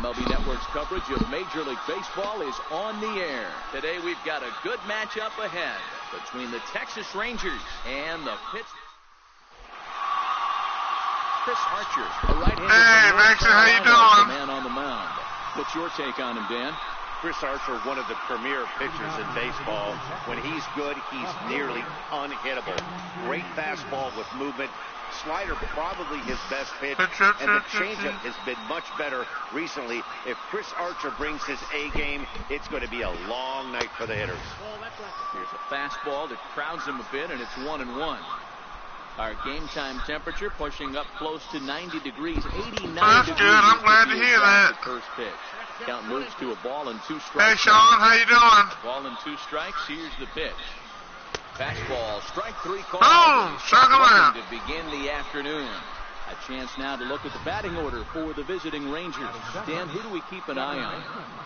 MLB Network's coverage of Major League Baseball is on the air. Today we've got a good matchup ahead between the Texas Rangers and the Chris Archer, a right-hander. Hey, Maxie, how you doing? The man on the mound. What's your take on him, Dan? Chris Archer, one of the premier pitchers in baseball. When he's good, he's nearly unhittable. Great fastball with movement. Slider probably his best pitch, and the changeup has been much better recently. If Chris Archer brings his A game, it's going to be a long night for the hitters. Here's a fastball that crowds him a bit, and it's 1-1. Our game time temperature pushing up close to 90 degrees, 89 That's degrees. good. I'm glad to hear that. First pitch. Count moves to a ball and 2 strikes. Hey, Sean, how you doing? Ball and 2 strikes. Here's the pitch. Fastball, strike 3 call. Boom! Circle out. To begin the afternoon. A chance now to look at the batting order for the visiting Rangers. Dan, who do we keep an eye on?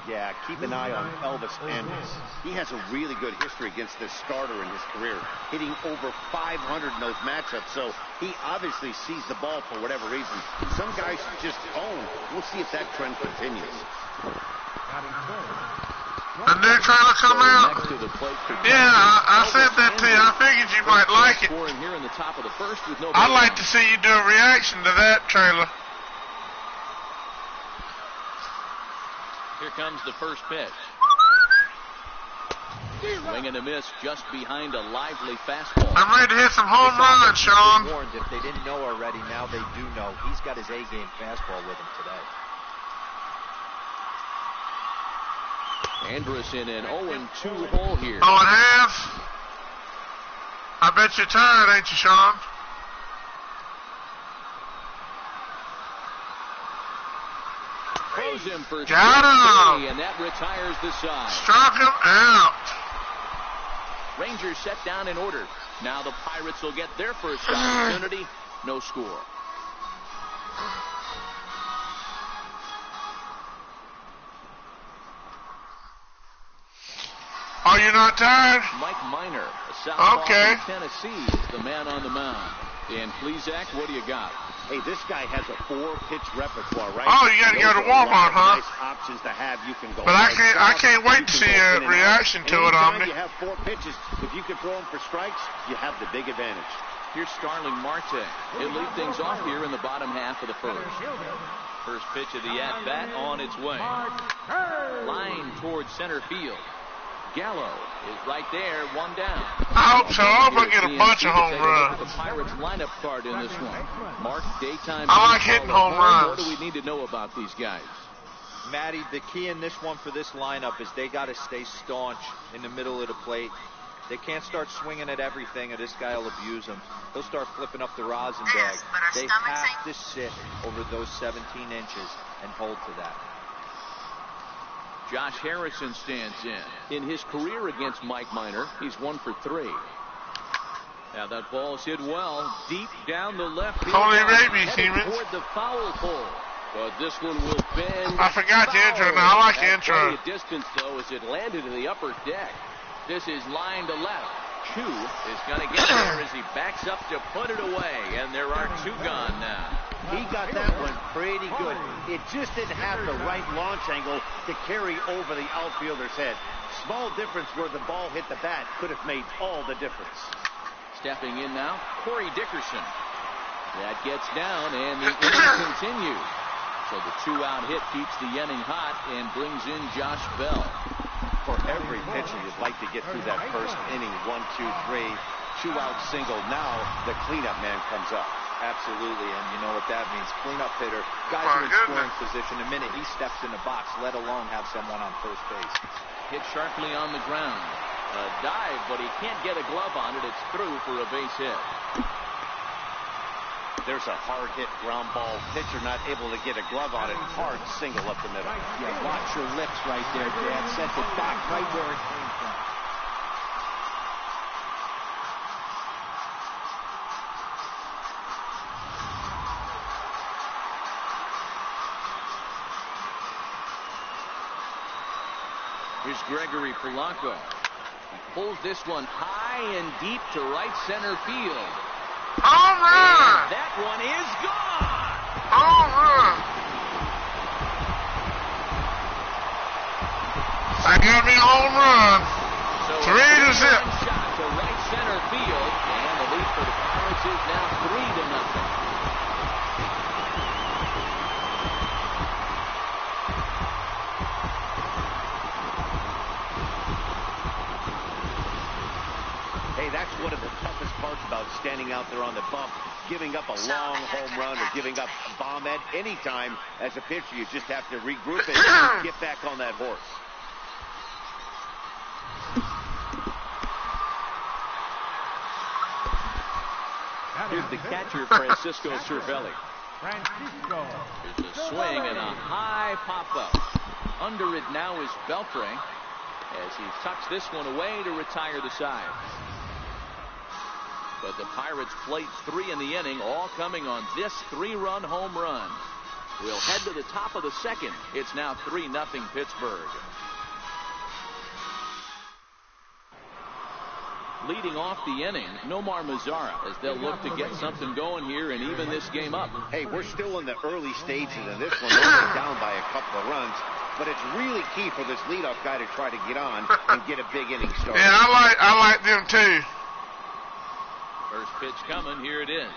Yeah, keep an eye on Elvis Andrus. He has a really good history against this starter in his career, hitting over 500 in those matchups, so he obviously sees the ball for whatever reason. Some guys just own. We'll see if that trend continues. A new trailer come out? Yeah, I said that to you. I figured you might like it. I'd like to see you do a reaction to that trailer. Here comes the first pitch. Swing and a miss just behind a lively fastball. I'm ready to hit some home runs, Sean. If they didn't know already, now they do know. He's got his A-game fastball with him today. Andrus in an 0-2 hole here. 0-1/2. I bet you're tired, ain't you, Sean? Throws him for got him. And that retires the side. Struck him out. Rangers set down in order. Now the Pirates will get their first opportunity. No score. Are you not tired? Mike Minor, a southpaw okay. from Tennessee, is the man on the mound. Dan Plesac, what do you got? Hey, this guy has a 4-pitch repertoire, right? Oh, you got to go to Walmart, huh? Nice options to have. You can go. But I can't wait to see a reaction to it, Omni. You have 4 pitches. If you can throw them for strikes, you have the big advantage. Here's Starling Marte. He'll lead things off here in the bottom half of the first. First pitch of the at-bat on its way. Line towards center field. Gallo is right there, 1 down. I hope so. I hope I get a bunch of home runs. The Pirates lineup card in this one. Mark, daytime. I like hitting home runs. What do we need to know about these guys? Matty, the key in this one for this lineup is they got to stay staunch in the middle of the plate. They can't start swinging at everything, or this guy will abuse them. He'll start flipping up the rosin bag. They have to sit over those 17 inches and hold to that. Josh Harrison stands in. In his career against Mike Minor, he's 1 for 3. Now that ball's hit well, deep down the left field. Holy rabies, Siemens. Toward the foul pole. But this one will bend. I forgot the intro. Now I like the intro. At distance though, as it landed in the upper deck. This is line to left. Chu is going to get there as he backs up to put it away, and there are 2 gone now. He got that one pretty good. It just didn't have the right launch angle to carry over the outfielder's head. Small difference where the ball hit the bat could have made all the difference. Stepping in now, Corey Dickerson. That gets down, and the inning continues. So the 2-out hit keeps the inning hot and brings in Josh Bell. For every pitcher, you'd like to get through that first inning. 1, 2, 3, 2-out single. Now the cleanup man comes up. Absolutely, and you know what that means. Cleanup hitter. Guys are in scoring position. The minute he steps in the box, let alone have someone on first base. Hit sharply on the ground. A dive, but he can't get a glove on it. It's through for a base hit. There's a hard hit ground ball. Pitcher not able to get a glove on it. Hard single up the middle. Yeah, watch your lips right there, Dad. Sent it back right where it came from. Here's Gregory Polanco. He pulls this one high and deep to right center field. Home run! That one is gone! Home run! run. So 3-0. Shot to right center field, and the lead for the Pirates is now 3-0. Hey, that's one of the toughest parts about standing out there on the bump. Giving up a long home run or giving up a bomb at any time as a pitcher. You just have to regroup and get back on that horse. Here's the catcher, Francisco Cervelli. There's a swing and a high pop-up. Under it now is Beltre as he tucks this one away to retire the side. But the Pirates played 3 in the inning, all coming on this 3-run home run. We'll head to the top of the second. It's now 3-0 Pittsburgh. Leading off the inning, Nomar Mazara, as they'll look to get something going here and even this game up. Hey, we're still in the early stages of this one, only down by a couple of runs. But it's really key for this leadoff guy to try to get on and get a big inning start. Yeah, I like them too. First pitch coming, here it is.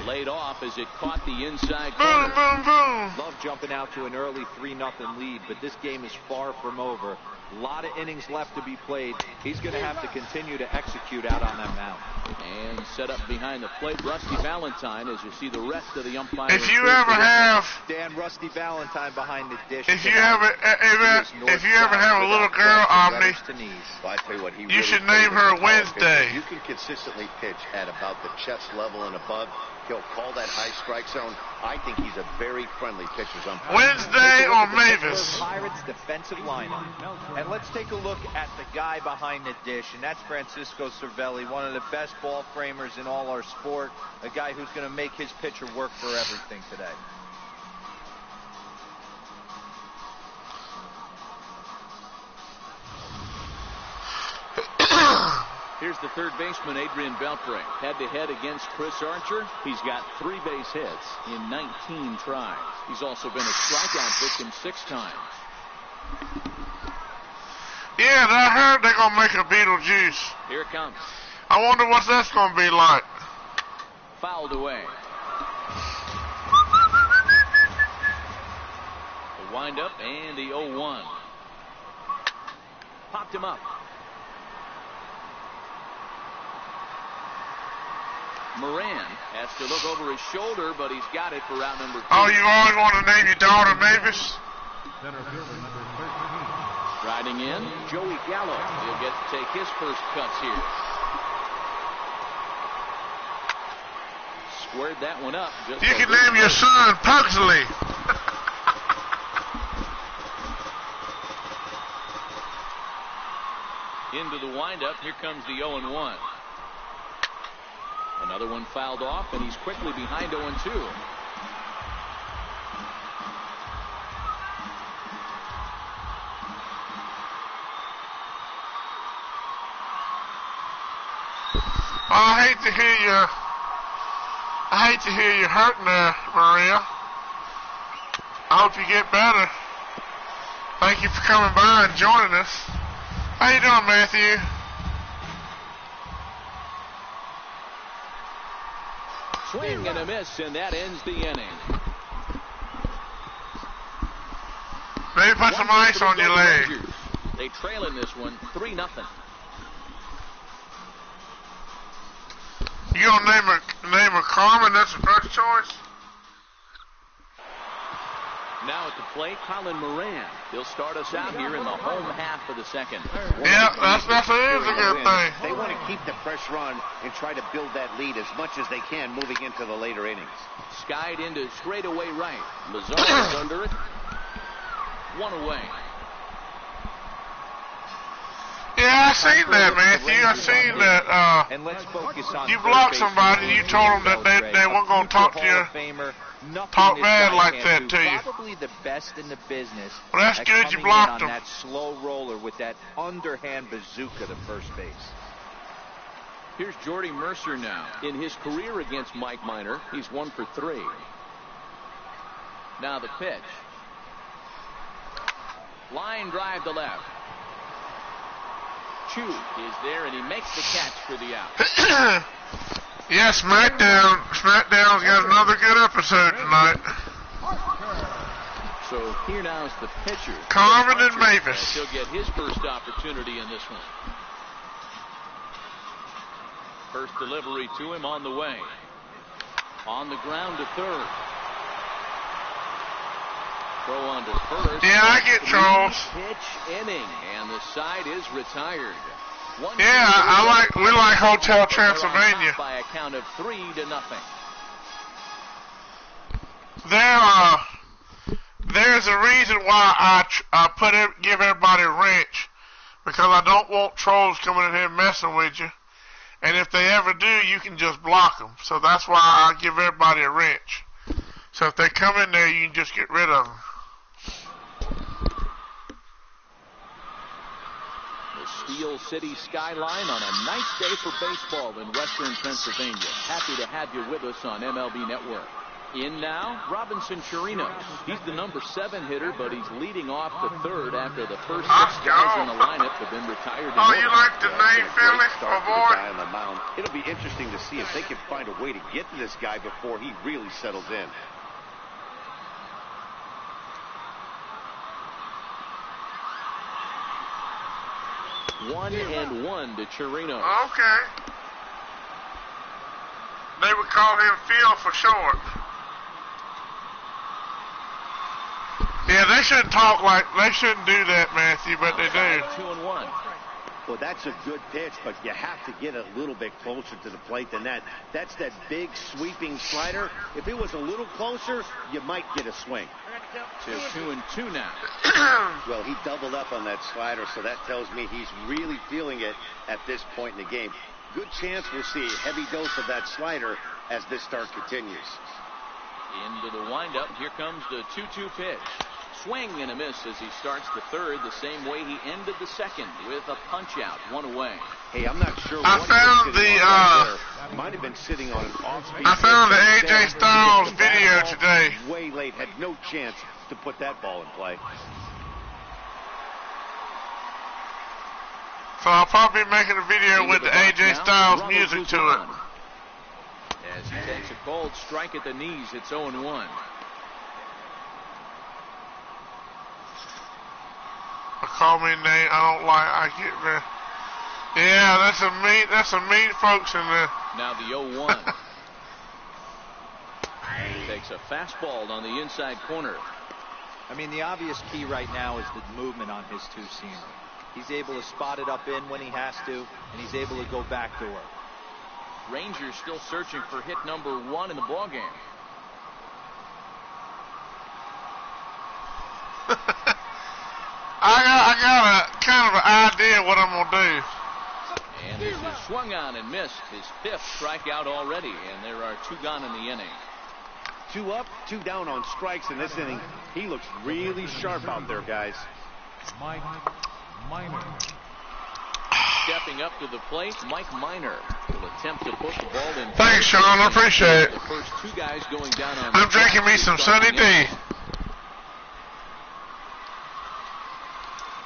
Laid off as it caught the inside corner. Boom, boom, boom. Love jumping out to an early 3-0 lead, but this game is far from over. A lot of innings left to be played. He's going to have to continue to execute out on that mound. And set up behind the plate, Rusty Valentine, as you see the rest of the umpires. If you ever have Dan, Rusty Valentine behind the dish. If you ever have a little girl, Omni, Well, I tell you what, you should name her Wednesday. You can consistently pitch at about the chest level and above. He'll call that high strike zone. I think he's a very friendly pitcher's umpire. Wednesday or Mavis. Pirates defensive lineup. And let's take a look at the guy behind the dish, and that's Francisco Cervelli, one of the best ball framers in all our sport, a guy who's going to make his pitcher work for everything today. Here's the third baseman, Adrian Beltre. Head-to-head against Chris Archer. He's got 3 base hits in 19 tries. He's also been a strikeout victim 6 times. Yeah, and I heard they're going to make a Beetlejuice. Here it comes. I wonder what that's going to be like. Fouled away. The windup and the 0-1. Popped him up. Moran has to look over his shoulder, but he's got it for round number 2. Oh, you always want to name your daughter Mavis? Riding in, Joey Gallo. He'll get to take his first cuts here. Squared that one up. You can name your son Pugsley. Into the windup. Here comes the 0-1. Another one fouled off, and he's quickly behind 0-2. Well, I hate to hear you hurting there, Maria. I hope you get better. Thank you for coming by and joining us. How you doing, Matthew? Swing and a miss, and that ends the inning. Maybe put some ice on your leg. Rangers. They trail in this one 3-0. You gonna name her Carmen? That's the first choice. Now at the plate, Colin Moran. He'll start us out here in the home half of the second. Yeah, that's a good thing. They want to keep the pressure on and try to build that lead as much as they can moving into the later innings. Skied into straightaway right. Lazar is under it. 1 away. Yeah, I seen that, Matthew. I seen that. And let's focus on you blocked somebody. You told them that they weren't going to talk to you. Talk bad like that to you. Probably the best in the business. Well, that's good. You blocked on him. That slow roller with that underhand bazooka to first base. Here's Jordy Mercer now. In his career against Mike Minor, he's 1 for 3. Now the pitch. Line drive to left. Chu is there, and he makes the catch for the out. Yeah, SmackDown's got another good episode tonight. So here now is the pitcher, Carmen and Mavis. He'll get his first opportunity in this one. First delivery to him on the way. On the ground to third. Throw on to first. Yeah, I get Charles. Pitch inning, and the side is retired. Yeah, we like Hotel Transylvania. By a count of 3-0. There's a reason why I give everybody a wrench, because I don't want trolls coming in here messing with you. And if they ever do, you can just block them. So that's why I give everybody a wrench. So if they come in there, you can just get rid of them. Steel City skyline on a nice day for baseball in western Pennsylvania. Happy to have you with us on MLB Network. In now, Robinson Chirinos. He's the number 7 hitter, but he's leading off the third after the first 6 guys in the lineup have been retired. Oh, you like the name, Philly? Guy on the mound. It'll be interesting to see if they can find a way to get to this guy before he really settles in. One and one to Chirinos. Okay. They would call him Phil for short. Yeah, they shouldn't do that, Matthew, but they do. 2-1. Well, that's a good pitch, but you have to get a little bit closer to the plate than that. That's that big sweeping slider. If it was a little closer, you might get a swing. To 2-2 now. Well, he doubled up on that slider, so that tells me he's really feeling it at this point in the game. Good chance we'll see a heavy dose of that slider as this start continues. Into the windup. Here comes the 2-2 pitch. Swing and a miss as he starts the third the same way he ended the second, with a punch out, 1 away. Hey, I'm not sure. I found the might have been sitting on an off-speed. I found the AJ Styles video today. Way late, had no chance to put that ball in play. So I'll probably be making a video with the AJ Styles music to it. As he takes a cold strike at the knees, it's 0-1. Call me a name I don't like. I get very. Yeah, that's some mean folks in there. Now the 0-1. Takes a fastball on the inside corner. I mean, the obvious key right now is the movement on his two-seamer. He's able to spot it up in when he has to, and he's able to go backdoor. Rangers still searching for hit number 1 in the ballgame. I got a kind of an idea what I'm going to do. And this is swung on and missed. His 5th strikeout already, and there are 2 gone in the inning. 2 up, 2 down on strikes in this inning. He looks really sharp out there, guys. Mike Minor. Stepping up to the plate, Mike Minor will attempt to put the ball in. Thanks, Sean. I appreciate it. The first 2 guys going down on. I'm drinking me some Sunny D.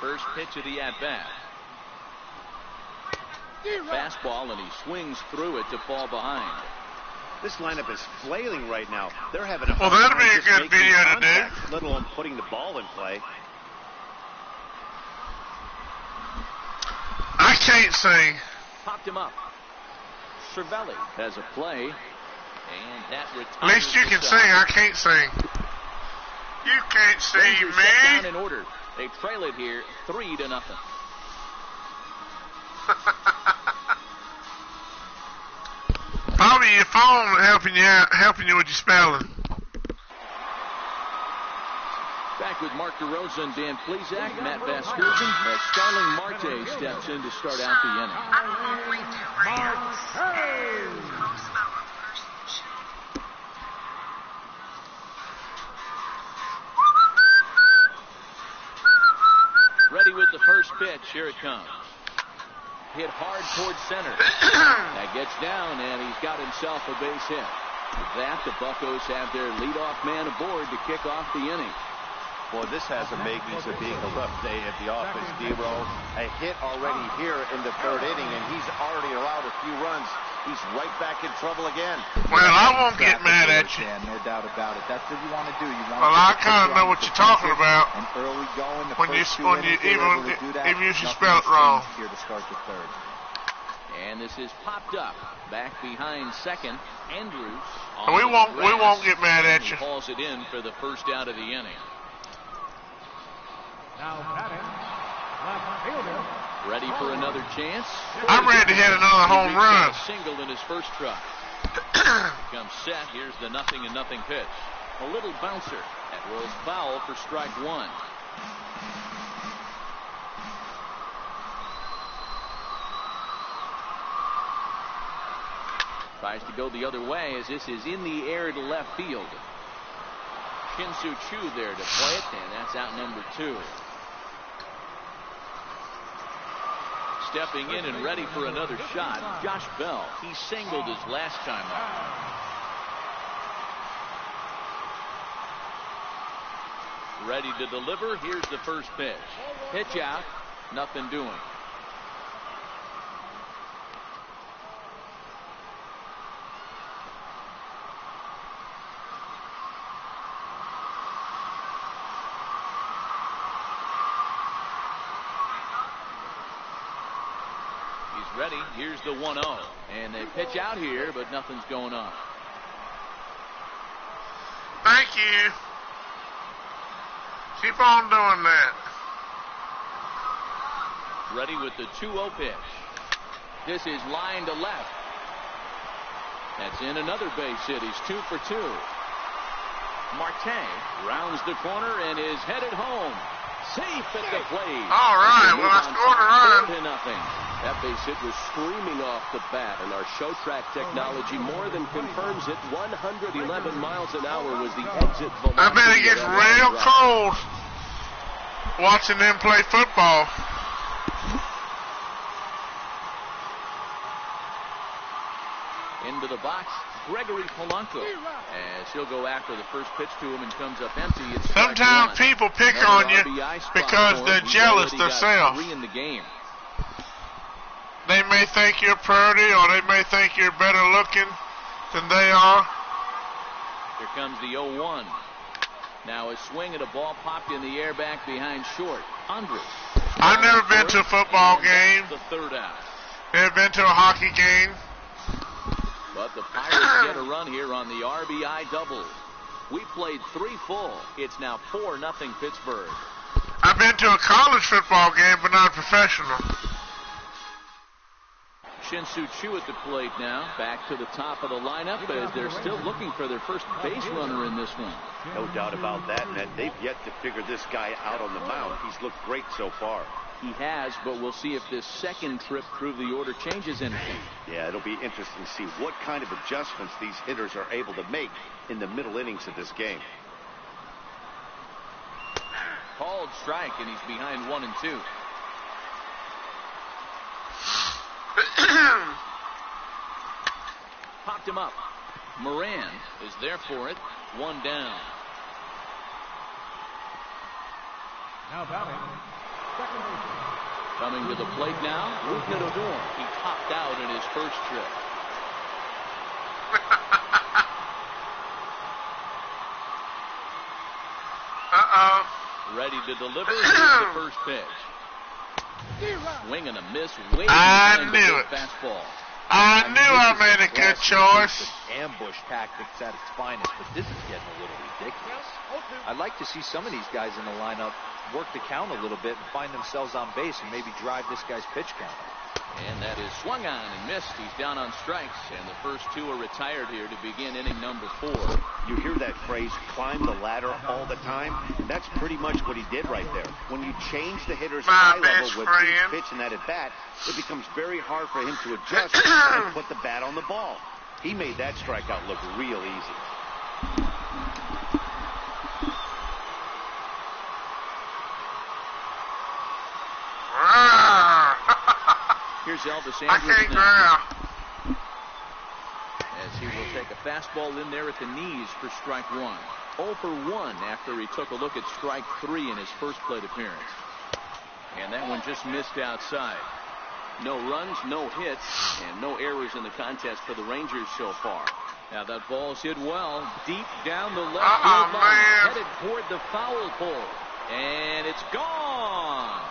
First pitch of the at-bat. Fastball, and he swings through it to fall behind. This lineup is flailing right now. They're having a well, that'll be a good video to do. Let alone putting the ball in play. I can't sing. Popped him up. Cervelli has a play, and that retires. At least you can sing. I can't sing. You can't see me. Down in order. They trail it here 3-0. Probably your phone helping you with your spelling. Back with Mark DeRosa and Dan Plesac, Matt Vasgersian, as Starling Marte steps in to start out the inning. Ready with the first pitch. Here it comes. Hit hard towards center. That gets down, and he's got himself a base hit. With that, the Buccos have their leadoff man aboard to kick off the inning. Boy, this has the makings of being a rough day at the office, D-Row. A hit already here in the third inning, and he's already allowed a few runs. He's right back in trouble again. Well, I won't get mad at you. No doubt about it. That's what you want to do. Well, I kind of know what you're talking about. And early going, when you even if you spell it wrong. Here to start the third. And this is popped up back behind second. Andrews. We won't get mad at you. Hauls it in for the first out of the inning. Now batting, left fielder. Ready for another chance. I'm ready to hit another home run. A single in his first try. Comes set. Here's the 0-0 pitch. A little bouncer. That rolls foul for strike one. Tries to go the other way as this is in the air to left field. Shin-Soo Choo there to play it, and that's out number 2. Stepping in and ready for another shot, Josh Bell. He singled his last time out. Ready to deliver. Here's the first pitch. Pitch out. Nothing doing. Ready. Here's the 1-0. And they pitch out here, but nothing's going on. Thank you. Keep on doing that. Ready with the 2-0 pitch. This is line to left. That's in another base hit. He's 2 for 2. Marte rounds the corner and is headed home. Safe at the plate. All right. Well, I scored a run. 4-0. That base hit was screaming off the bat, and our show track technology more than confirms it. 111 miles an hour was the exit velocity. I bet it gets real cold watching them play football. Into the box, Gregory Polanco, as he'll go after the first pitch to him and comes up empty. It's sometimes people pick on you because they're jealous themselves. 3 in the game. They may think you're pretty, or they may think you're better looking than they are. Here comes the 0-1. Now a swing at a ball popped in the air back behind short. Andres. I've never been to a football game. The third out. Never been to a hockey game. But the Pirates get a run here on the RBI double. We played 3 full. It's now 4-0 Pittsburgh. I've been to a college football game, but not a professional. Shin-Soo Choo at the plate now. Back to the top of the lineup as they're still looking for their first base runner in this one. No doubt about that, Ned. They've yet to figure this guy out on the mound. He's looked great so far. He has, but we'll see if this second trip through the order changes anything. Yeah, it'll be interesting to see what kind of adjustments these hitters are able to make in the middle innings of this game. Called strike, and he's behind 1 and 2. Popped him up. Moran is there for it. 1 down. Now batting, second baseman. Coming to the plate now, Rougned Odor. He topped out in his first trip. Ready to deliver. Here's the first pitch. Swing and a miss. I knew it. Fastball. I knew I made a good choice. Ambush tactics at its finest, but this is getting a little ridiculous. I'd like to see some of these guys in the lineup work the count a little bit and find themselves on base and maybe drive this guy's pitch count. And that is swung on and missed. He's down on strikes, and the first 2 are retired here to begin inning number 4. You hear that phrase, climb the ladder, all the time? And that's pretty much what he did right there. When you change the hitter's eye level with each pitch and that at bat, it becomes very hard for him to adjust and put the bat on the ball. He made that strikeout look real easy. Here's Elvis Andrews. I can't grab. As he will take a fastball in there at the knees for strike 1. 0 for 1 after he took a look at strike 3 in his first plate appearance. And that one just missed outside. No runs, no hits, and no errors in the contest for the Rangers so far. Now that ball's hit well, deep down the left field line, headed toward the foul pole. And it's gone.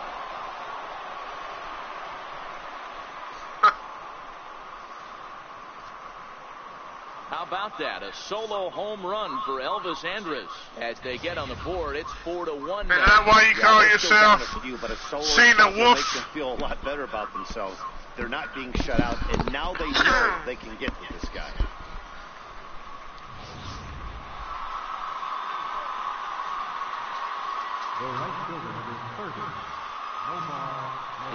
How about that? A solo home run for Elvis Andrus. As they get on the board, it's 4-1 now. Is that why you call yourself seeing the wolf? Makes them feel a lot better about themselves. They're not being shut out, and now they know they can get to this guy.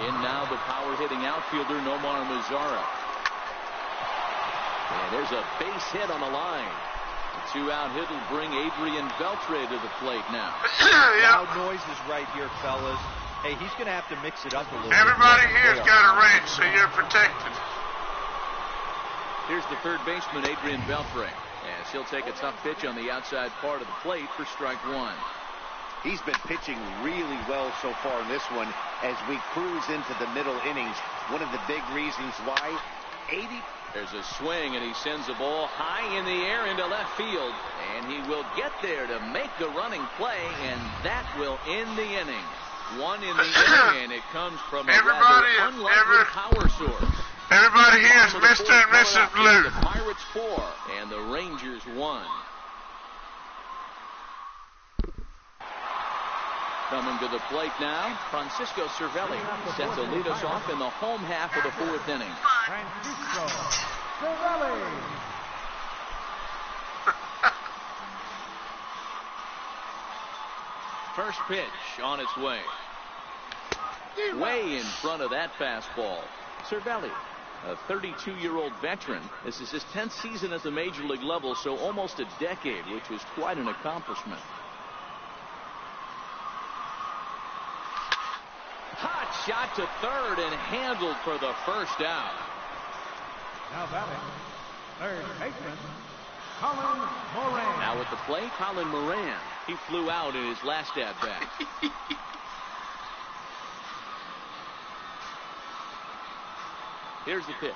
In now the power-hitting outfielder, Nomar Mazara. And there's a base hit on the line. The 2-out hit will bring Adrian Beltre to the plate now. Loud noises right here, fellas. Hey, he's going to have to mix it up a little Everybody bit. here's got a wrench, so you're protected. Here's the third baseman, Adrian Beltre, as he'll take a tough pitch on the outside part of the plate for strike 1. He's been pitching really well so far in this one as we cruise into the middle innings. One of the big reasons why 80. There's a swing, and he sends the ball high in the air into left field. And he will get there to make the running play, and that will end the inning. One in the inning, and it comes from a rather unlikely power source. Everybody here is Mr. and Mrs. Blue. The Pirates 4, and the Rangers 1. Coming to the plate now, Francisco Cervelli set to lead us off in the home half of the 4th inning. Francisco Cervelli. First pitch on its way. Way in front of that fastball. Cervelli, a 32-year-old veteran. This is his 10th season at the major league level, so almost a decade, which was quite an accomplishment. Hot shot to third and handled for the first out. Now batting, third baseman, Colin Moran. Now at the plate, Colin Moran. He flew out in his last at-bat. Here's the pitch.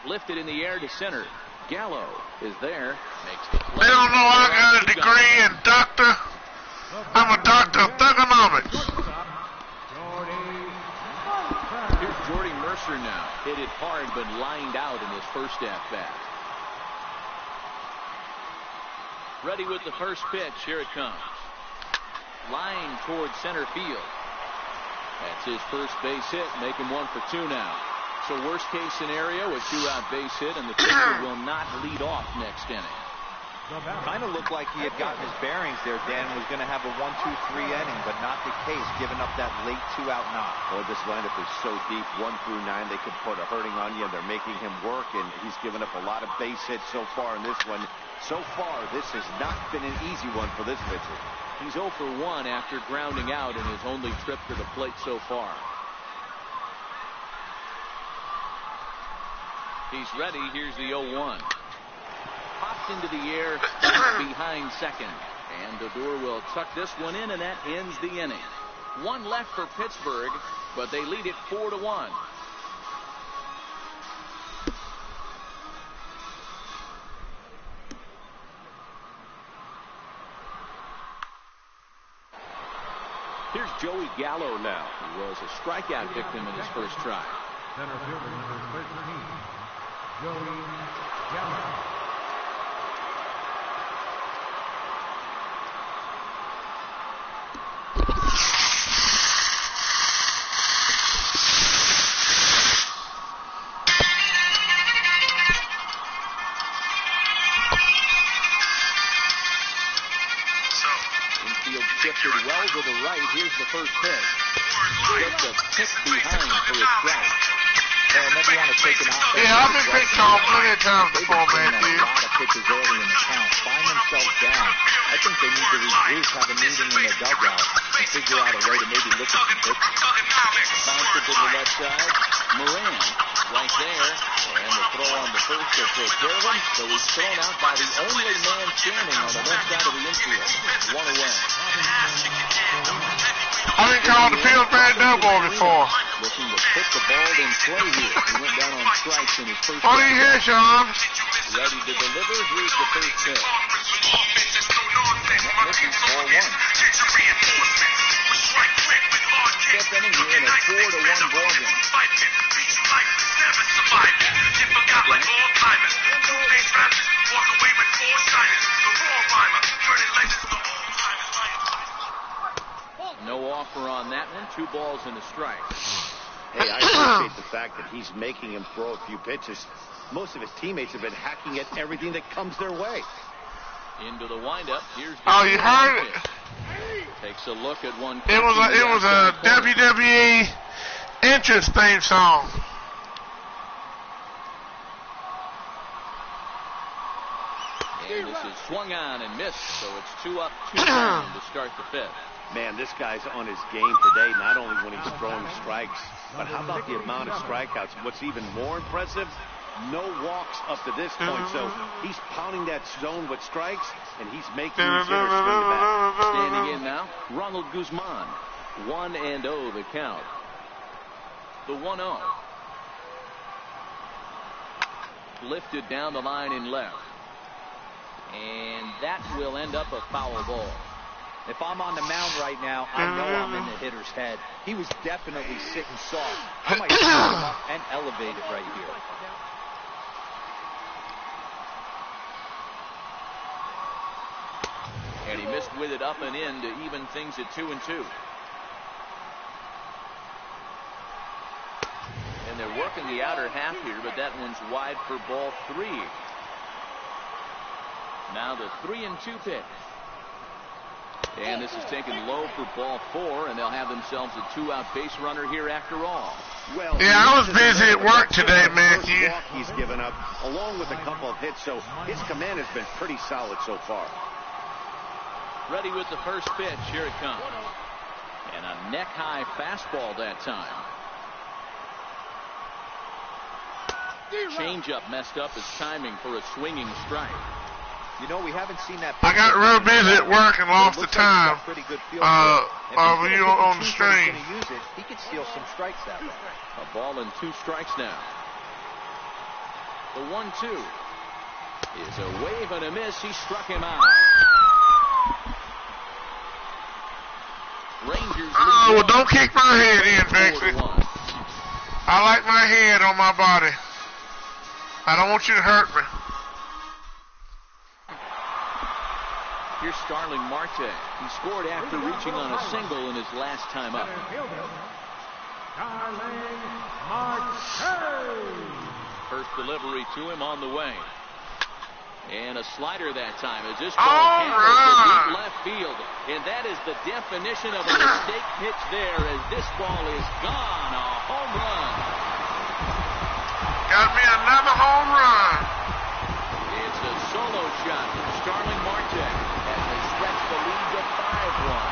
Lifted in the air to center. Gallo is there. Makes the play. They don't know I got a degree in doctor. I'm a doctor of thugonomics. Here's Jordy Mercer now. Hit it hard, but lined out in his first at-bat. Ready with the first pitch. Here it comes. Line towards center field. That's his first base hit. Make him 1 for 2 now. So worst case scenario, a 2-out base hit, and the pitcher will not lead off next inning. Kind of looked like he had gotten his bearings there, Dan. Was going to have a 1-2-3 inning, but not the case, giving up that late 2-out knock. Oh, this lineup is so deep, 1 through 9. They could put a hurting on you, and they're making him work, and he's given up a lot of base hits so far in this one. So far, this has not been an easy one for this pitcher. He's 0 for 1 after grounding out in his only trip to the plate so far. He's ready. Here's the 0-1. Popped into the air behind second. And Odor will tuck this one in, and that ends the inning. 1 left for Pittsburgh, but they lead it 4-1. Here's Joey Gallo now. He was a strikeout victim in his first try. Center fielder number 13, Joey Gallo. Shifted well to the right. Here's the first pitch. Just a tick behind for a strike. Never want to take an offense. Yeah, I've been picked on plenty of times before, Matthew. A lot of pitches early in the count. Find themselves down. I think they need to regroup, have a meeting in their dugout, and figure out a way to maybe look at some pitches. Bounce it to the left side. Moran right there. And the throw on the first will take care of him. So he's thrown out by the only man standing on the left side of the infield. One away. I've been called the Pillsbury doughboy before. Looking to put the ball in play here. He went down on strikes in his first. What do you hear, Sean? Ready to deliver. Here's the first pitch. That misses 4-1. Fifth inning here in a 4-1 ball game. No offer on that one. 2 balls and a strike. Hey, I appreciate the fact that he's making him throw a few pitches. Most of his teammates have been hacking at everything that comes their way. Into the windup. Here's the Oh, you heard it? Takes a look at one. It was a WWE entrance theme song. And this is swung on and missed, so it's 2 up, 2 down to start the fifth. Man, this guy's on his game today, not only when he's throwing strikes, but how about the amount of strikeouts? What's even more impressive, no walks up to this point, so he's pounding that zone with strikes, and he's making his hitters swing the bat. Standing in now, Ronald Guzman. 1-0 the count. The 1-0. Lifted down the line in left. And that will end up a foul ball. If I'm on the mound right now, I know I'm in the hitter's head. He was definitely sitting soft. I might pick him up and elevate it right here. And he missed with it up and in to even things at 2-2. And they're working the outer half here, but that one's wide for ball 3. Now the 3-2 pitch. And this is taken low for ball 4, and they'll have themselves a 2-out base runner here after all. Well, yeah, I was busy at work today, Matthew. He's given up, along with a couple of hits, so his command has been pretty solid so far. Ready with the first pitch. Here it comes. And a neck-high fastball that time. Changeup messed up his timing for a swinging strike. You know, we haven't seen that. I got real busy at work and lost the time. Pretty good field When you on the string. He could steal some strikes that way. A ball and 2 strikes now. The 1-2 is a wave and a miss. He struck him out. Rangers. Oh, well, don't kick my head in, Bexley. I like my head on my body. I don't want you to hurt me. Here's Starling Marte. He scored after reaching on a single in his last time up. First delivery to him on the way. And a slider that time as this ball handles to deep left field. And that is the definition of a mistake pitch there as this ball is gone. A home run. Got me another home run. It's a solo shot from Starling Marte as they stretch the lead to 5-1.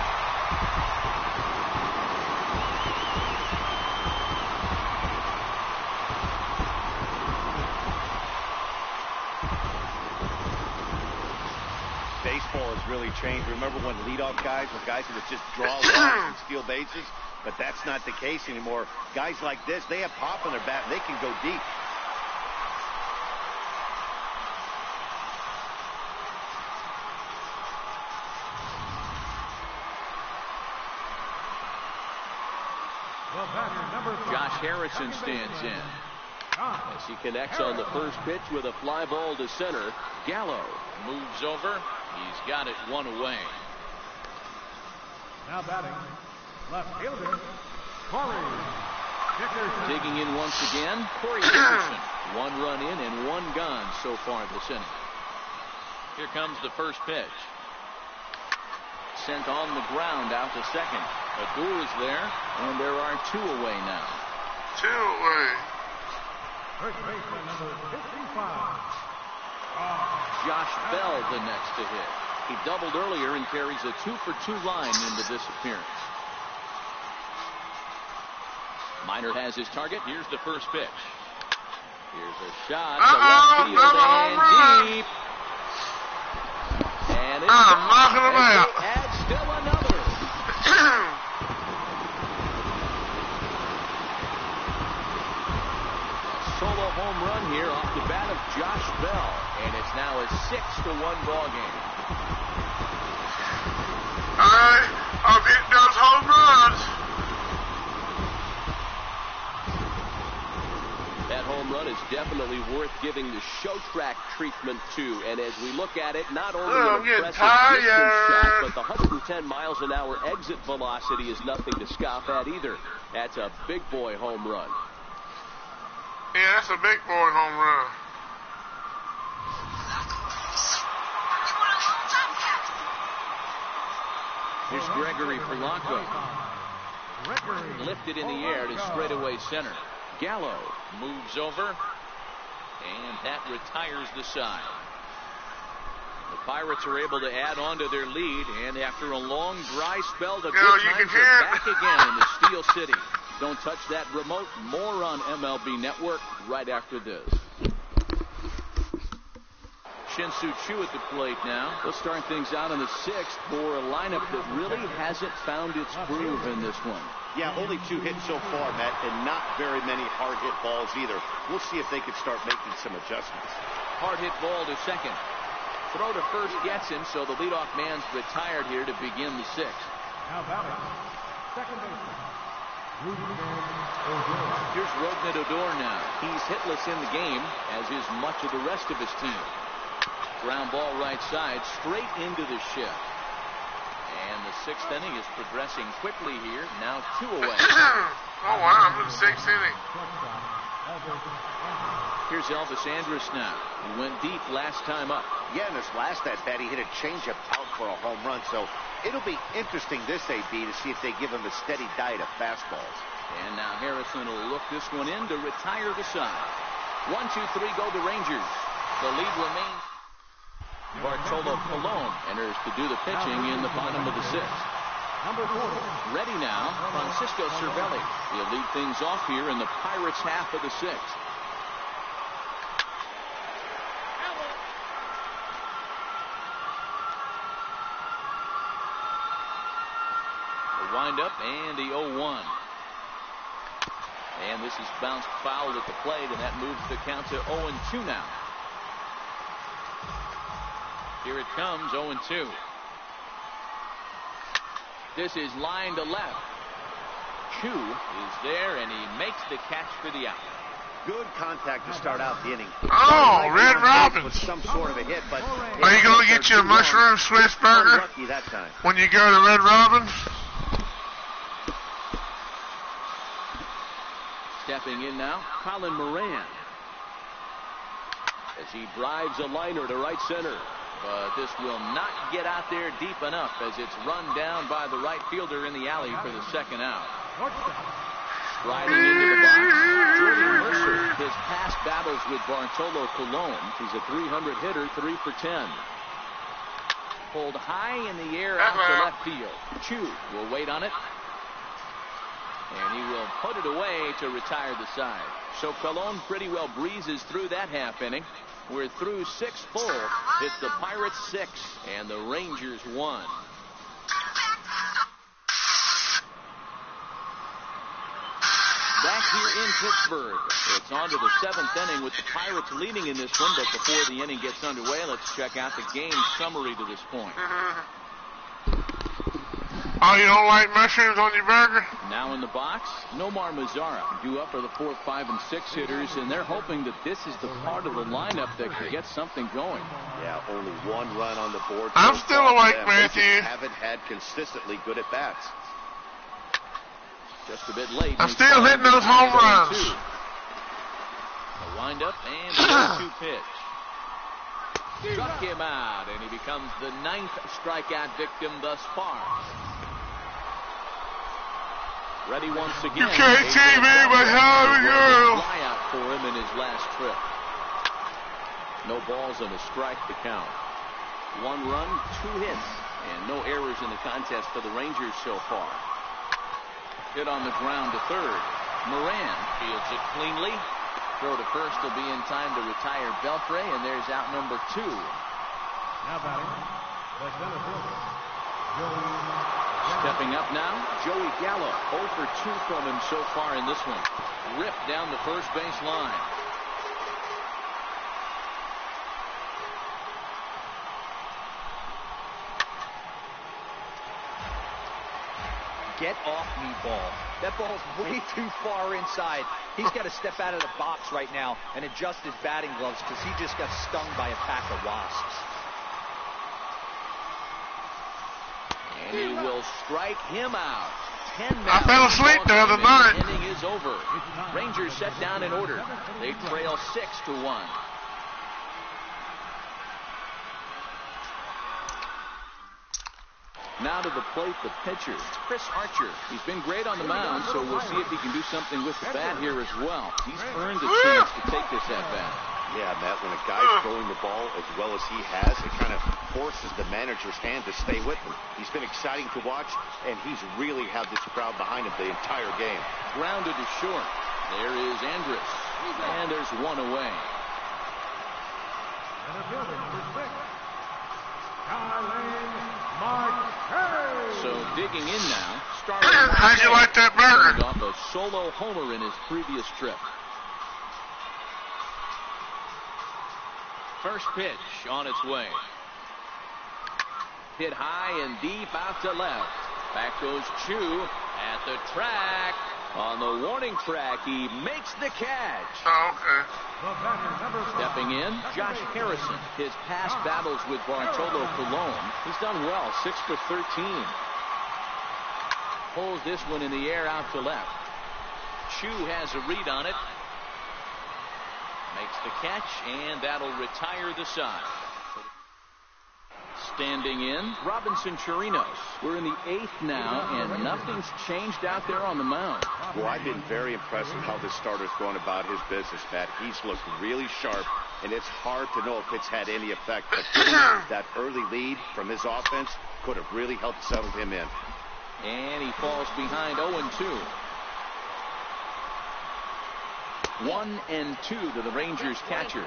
Baseball has really changed. Remember when leadoff guys were guys who would just draw walks and steal bases? But that's not the case anymore. Guys like this, they have pop on their bat and they can go deep. Josh Harrison stands in as he connects on the first pitch with a fly ball to center. Gallo moves over. He's got it 1 away. Now batting, left fielder, Corey Dickerson. Digging in once again, Corey Dickerson. 1 run in and 1 gone so far this inning. Here comes the first pitch. Sent on the ground out to second. Adur is there, and there are 2 away now. 2 away. First baseman number 55. Josh Bell the next to hit. He doubled earlier and carries a 2-for-2 line into this appearance. Minor has his target. Here's the first pitch. Here's a shot to left field and deep. And it's knocking him out. And still another. Solo home run here off the bat of Josh Bell, and it's now a 6-1 ball game. I'm hitting those home runs. That home run is definitely worth giving the show track treatment to. And as we look at it, not only an impressive distance shot, but the 110 miles an hour exit velocity is nothing to scoff at either. That's a big boy home run. Yeah, that's a big boy home run. Here's Gregory Polanco. Lifted in the air to straightaway center. Gallo moves over, and that retires the side. The Pirates are able to add on to their lead, and after a long dry spell, the good times are back again in the Steel City. Don't touch that remote. More on MLB Network right after this. Shin-Soo Choo at the plate now. They'll start things out in the 6th for a lineup that really hasn't found its groove in this one. Yeah, only 2 hits so far, Matt, and not very many hard hit balls either. We'll see if they can start making some adjustments. Hard hit ball to second. Throw to first gets him, so the leadoff man's retired here to begin the 6th. Now batting, second baseman. Here's Rougned Odor now. He's hitless in the game, as is much of the rest of his team. Ground ball right side, straight into the shift. And the 6th inning is progressing quickly here. Now 2 away. Oh, wow, I'm in the 6th inning. Here's Elvis Andrus now. He went deep last time up. Yeah, in this last at-bat, he hit a changeup out for a home run. So it'll be interesting this AB to see if they give him a steady diet of fastballs. And now Harrison will look this one in to retire the side. 1, 2, 3 go the Rangers. The lead remains. Bartolo Colon enters to do the pitching in the bottom of the 6th. Number 4. Ready now, Francisco Cervelli. He'll lead things off here in the Pirates' half of the 6th. The windup and the 0-1. And this is bounced foul at the plate, and that moves the count to 0-2 now. Here it comes, 0-2. This is line to left. Choo is there, and he makes the catch for the out. Good contact to start out the inning. Oh, Red Robin. With some sort of a hit, but are you going to get you a mushroom Swiss burger lucky that time when you go to Red Robin? Stepping in now, Colin Moran. As he drives a liner to right center. But this will not get out there deep enough as it's run down by the right fielder in the alley for the 2nd out. Striding into the box, Jordan Mercer. His past battles with Bartolo Colon. He's a 300 hitter, 3 for 10. Pulled high in the air out to left field. Choo will wait on it. And he will put it away to retire the side. So Colon pretty well breezes through that half inning. We're through 6 full. It's the Pirates 6 and the Rangers 1. Back here in Pittsburgh. It's on to the 7th inning with the Pirates leading in this one. But before the inning gets underway, let's check out the game summary to this point. Oh, you don't like mushrooms on your burger? Now in the box, Nomar Mazara due up for the 4, 5, and 6 hitters, and they're hoping that this is the part of the lineup that can get something going. Yeah, only 1 run on the board. I'm still awake, Matthew. They haven't had consistently good at bats. Just a bit late. I'm still hitting those home runs. A windup and a 2 pitch. Struck him out, and he becomes the 9th strikeout victim thus far. Ready once again. You can't see me, but how we go. Fly out for him in his last trip. No balls and a strike to count. 1 run, 2 hits, and no errors in the contest for the Rangers so far. Hit on the ground to third. Moran fields it cleanly. Throw to first will be in time to retire Beltre, and there's out number 2. Now batting, the center fielder, Joey. Stepping up now, Joey Gallo. 0 for 2 from him so far in this one. Ripped down the first base line. Get off me, ball. That ball's way too far inside. He's got to step out of the box right now and adjust his batting gloves because he just got stung by a pack of wasps. And he will strike him out. 10 now. I fell asleep the other night. The inning is over. Rangers set down in order. They trail 6-1. Now to the plate, the pitcher, Chris Archer. He's been great on the mound, so we'll see if he can do something with the bat here as well. He's earned a chance to take this at bat. Yeah, Matt, when a guy's throwing the ball as well as he has, it kind of forces the manager's hand to stay with him. He's been exciting to watch, and he's really had this crowd behind him the entire game. Grounded to short. There is Andrus. And there's one away. Center fielder, number 6, Kyle Mark. So digging in now, How'd you like that burger? off a solo homer in his previous trip. First pitch on its way. Hit high and deep out to left. Back goes Chu at the track. On the warning track, he makes the catch. Oh, okay. The batter, number 5. Stepping in, Josh Harrison. His past battles with Bartolo Colon, he's done well, 6 for 13. Pulls this one in the air out to left. Chu has a read on it. Makes the catch, and that'll retire the side. Standing in, Robinson Chirinos. We're in the 8th now, and nothing's changed out there on the mound. Well, I've been very impressed with how this starter's going about his business, Matt. He's looked really sharp, and it's hard to know if it's had any effect. But that early lead from his offense could have really helped settle him in. And he falls behind 0-2. 1-2 to the Rangers catcher.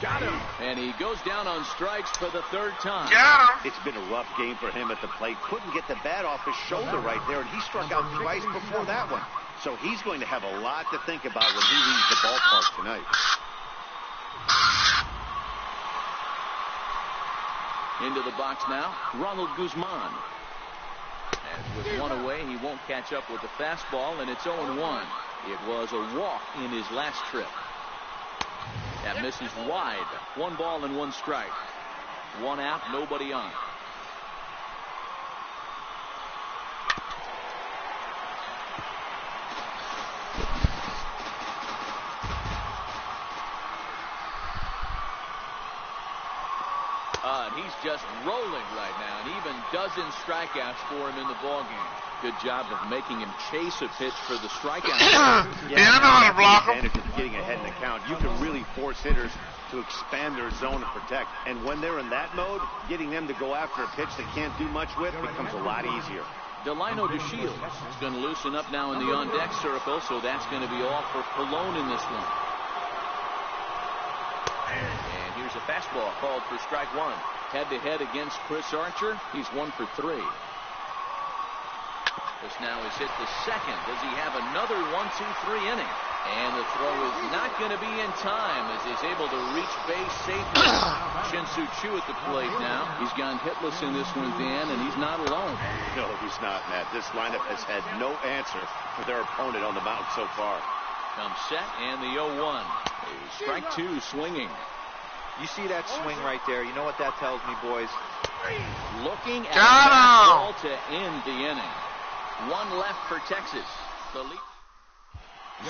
Got him. And he goes down on strikes for the 3rd time. Got him. It's been a rough game for him at the plate. Couldn't get the bat off his shoulder right there, and he struck out twice before that one. So he's going to have a lot to think about when he leaves the ballpark tonight. Into the box now, Ronald Guzman. As with one away, he won't catch up with the fastball, and it's 0-1. It was a walk in his last trip. That misses wide. 1 ball and 1 strike. 1 out, nobody on. And he's just rolling right now, and even dozen strikeouts for him in the ballgame. Good job of making him chase a pitch for the strikeout. Yeah, I know how to block him. Advantage of getting ahead in the count. You can really force hitters to expand their zone and protect. And when they're in that mode, getting them to go after a pitch they can't do much with becomes a lot easier. Delino DeShields is going to loosen up now in the on-deck circle, so that's going to be all for Colon in this one. And here's a fastball called for strike 1. Head-to-head against Chris Archer. He's 1 for 3. This now is hit the 2nd. Does he have another 1-2-3 inning? And the throw is not going to be in time as he's able to reach base safely. Shin-Soo Choo at the plate now. He's gone hitless in this one, Dan, and he's not alone. No, he's not, Matt. This lineup has had no answer for their opponent on the mound so far. Comes set, and the 0-1. Strike 2 swinging. You see that swing right there. You know what that tells me, boys? Looking at the ball to end the inning. 1 left for Texas. The lead.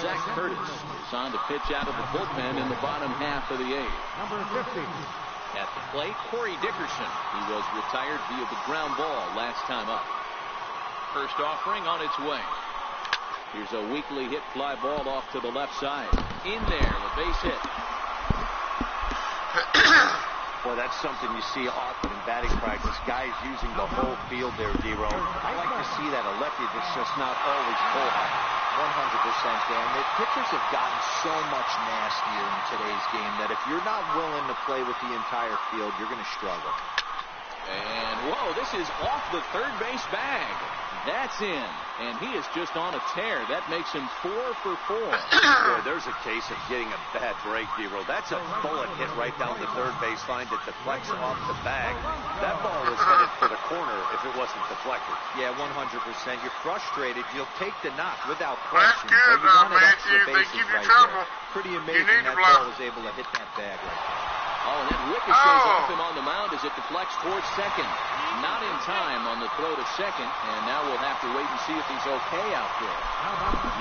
Zach Curtis is on to pitch out of the bullpen in the bottom half of the 8th. Number 50. At the plate, Corey Dickerson. He was retired via the ground ball last time up. First offering on its way. Here's a weakly hit fly ball off to the left side. In there, the base hit. Well, that's something you see often in batting practice. Guys using the whole field there, D-Roll. I like to see that. A lefty that's just not always full high. 100%, Dan. The pitchers have gotten so much nastier in today's game that if you're not willing to play with the entire field, you're going to struggle. And, whoa, this is off the third base bag. That's in. And he is just on a tear. That makes him 4 for 4. Boy, there's a case of getting a bad break, D-Roll. That's a bullet hit right down the third base line that deflects off the bag. That ball was headed for the corner if it wasn't deflected. Yeah, 100%. You're frustrated. You'll take the knock without That's question. good, But you wanted Matthew. extra They bases give you right trouble. there. Pretty You amazing need to that block. ball was able to hit that bag right there. Oh, and that ricochets off him on the mound as it deflects towards second. Not in time on the throw to second, and now we'll have to wait and see if he's okay out there.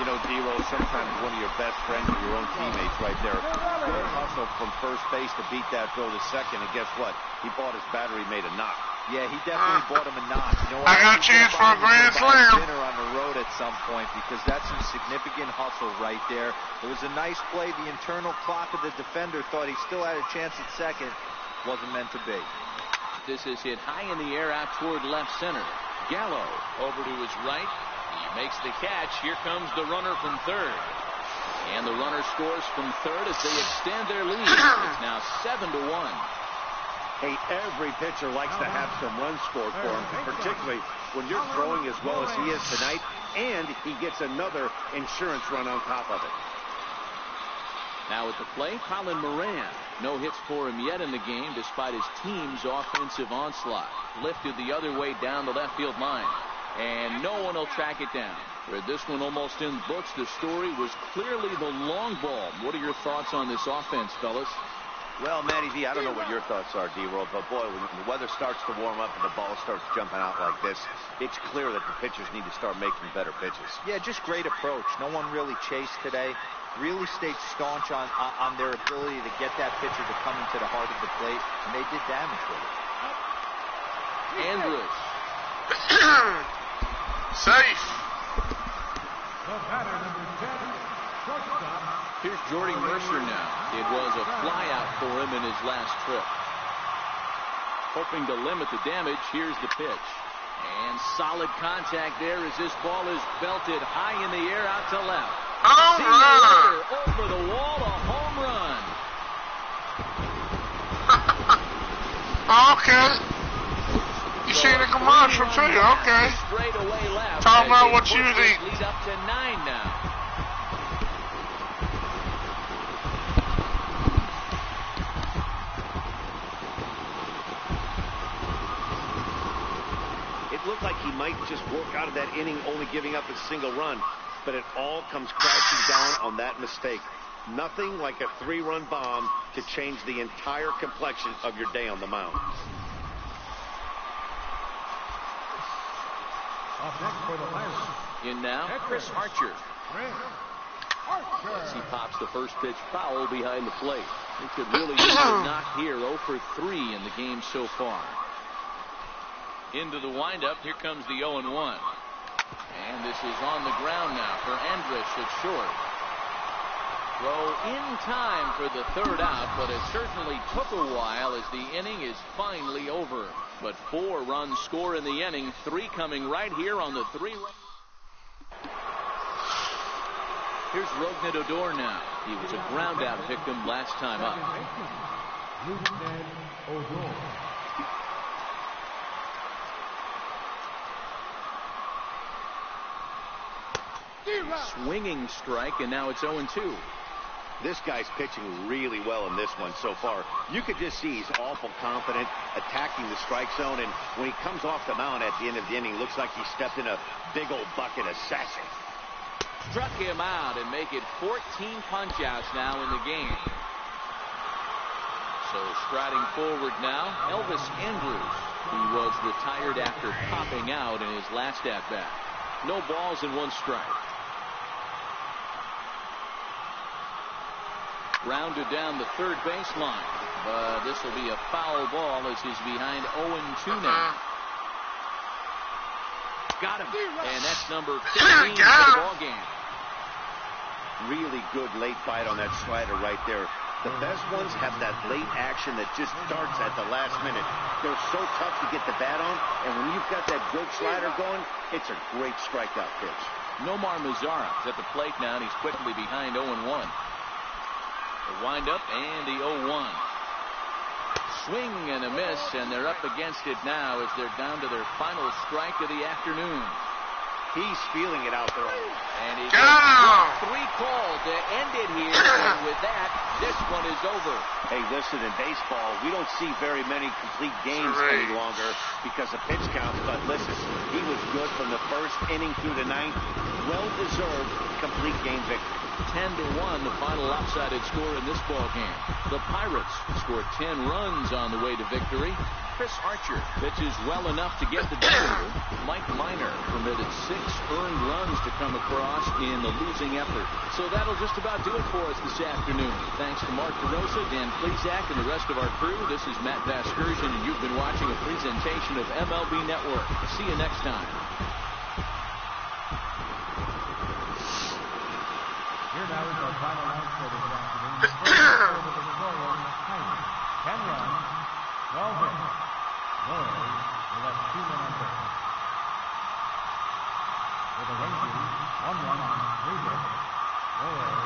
You know, D-Roll, sometimes one of your best friends are your own teammates right there. Good hustle from first base to beat that throw to second, and guess what? He bought his battery, made a knock. Yeah, he definitely bought him a knock. You know what? I got a chance for a grand slam. Dinner on the road at some point because that's some significant hustle right there. It was a nice play. The internal clock of the defender thought he still had a chance at second. Wasn't meant to be. This is hit high in the air out toward left center. Gallo over to his right. He makes the catch. Here comes the runner from third. And the runner scores from third as they extend their lead. It's now 7-1. Hey, every pitcher likes to have some runs scored for him, particularly when you're throwing as well as he is tonight, and he gets another insurance run on top of it. Now at the plate, Colin Moran. No hits for him yet in the game despite his team's offensive onslaught. Lifted the other way down the left field line. And no one will track it down. With this one almost in books, the story was clearly the long ball. What are your thoughts on this offense, fellas? Well, Matty D, I don't know what your thoughts are, D-Roll, but boy, when the weather starts to warm up and the ball starts jumping out like this, it's clear that the pitchers need to start making better pitches. Yeah, just great approach. No one really chased today. Really stayed staunch on their ability to get that pitcher to come into the heart of the plate, and they did damage with it. Andrews. Safe. The batter, number 10, shortstop. Here's Jordy Mercer now. It was a flyout for him in his last trip. Hoping to limit the damage, here's the pitch. And solid contact there as this ball is belted high in the air out to left. Home run! Over the wall, a home run. Okay. You seen the commercial too, okay. Straight away left. Talking about what you was eating. Lead up to 9 now. It looked like he might just work out of that inning only giving up a single run, but it all comes crashing down on that mistake. Nothing like a 3-run bomb to change the entire complexion of your day on the mound. Up next for the Pirates. In now, Chris Archer. As he pops the first pitch foul behind the plate. He could really use a knock here. 0 for 3 in the game so far. Into the windup. Here comes the 0-1. And this is on the ground now for Andrus at short. Throw in time for the third out, but it certainly took a while as the inning is finally over. But 4 runs score in the inning, 3 coming right here on the 3-run. Here's Rougned Odor now. He was a ground out victim last time up. Swinging strike, and now it's 0-2. This guy's pitching really well in this one so far. You could just see he's awful confident, attacking the strike zone, and when he comes off the mound at the end of the inning, looks like he stepped in a big old bucket of sassy. Struck him out and make it 14 punch-outs now in the game. So striding forward now, Elvis Andrus, who was retired after popping out in his last at-bat. No balls and 1 strike. Rounded down the third baseline, but this will be a foul ball as he's behind 0-2 now. Got him, and that's number 15 for the ball game. Really good late bite on that slider right there. The best ones have that late action that just starts at the last minute. They're so tough to get the bat on, and when you've got that good slider going, it's a great strikeout pitch. Nomar Mazara is at the plate now, and he's quickly behind 0-1. The windup and the 0-1. Swing and a miss, and they're up against it now as they're down to their final strike of the afternoon. He's feeling it out there. And he got 3 called to end it here. And with that, this one is over. Hey, listen, in baseball, we don't see very many complete games any longer because of pitch counts. But listen, he was good from the first inning through the 9th. Well-deserved complete game victory. 10-1, the final lopsided score in this ball game. The Pirates scored 10 runs on the way to victory. Chris Archer pitches well enough to get the W. Mike Minor permitted 6 earned runs to come across in the losing effort. So that'll just about do it for us this afternoon. Thanks to Mark DeRosa, Dan Plezak, and the rest of our crew. This is Matt Vasgersian, and you've been watching a presentation of MLB Network. See you next time. Here now is our final line for this afternoon. The Victorians, 10 runs, 12 hits. Royals will have 2 men on base. For the Rangers, 1 run, 3 hits. Royals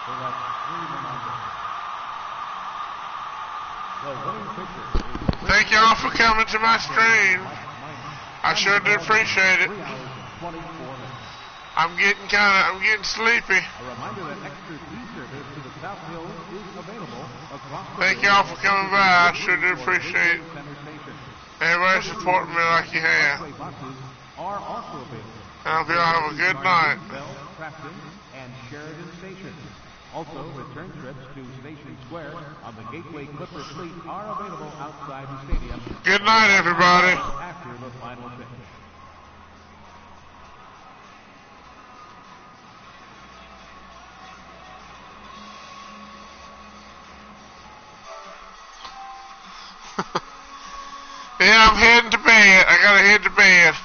will have 3 men on base. The winning pitcher is... Thank y'all for coming to my stream. I sure do appreciate it. 3 hours, 24 minutes. I'm getting sleepy. A reminder that extra tea service to the South Hill is available across the Thank y'all for coming by. I sure do appreciate it. Everybody supporting me like you have. Buses are also available. I hope y'all have a good night. Bell, Crafton, and Sheridan Station. Also, return trips to Station Square on the Gateway Clipper fleet are available outside the stadium. Good night, everybody. After the final pitch. Yeah, I'm heading to bed. I gotta head to bed.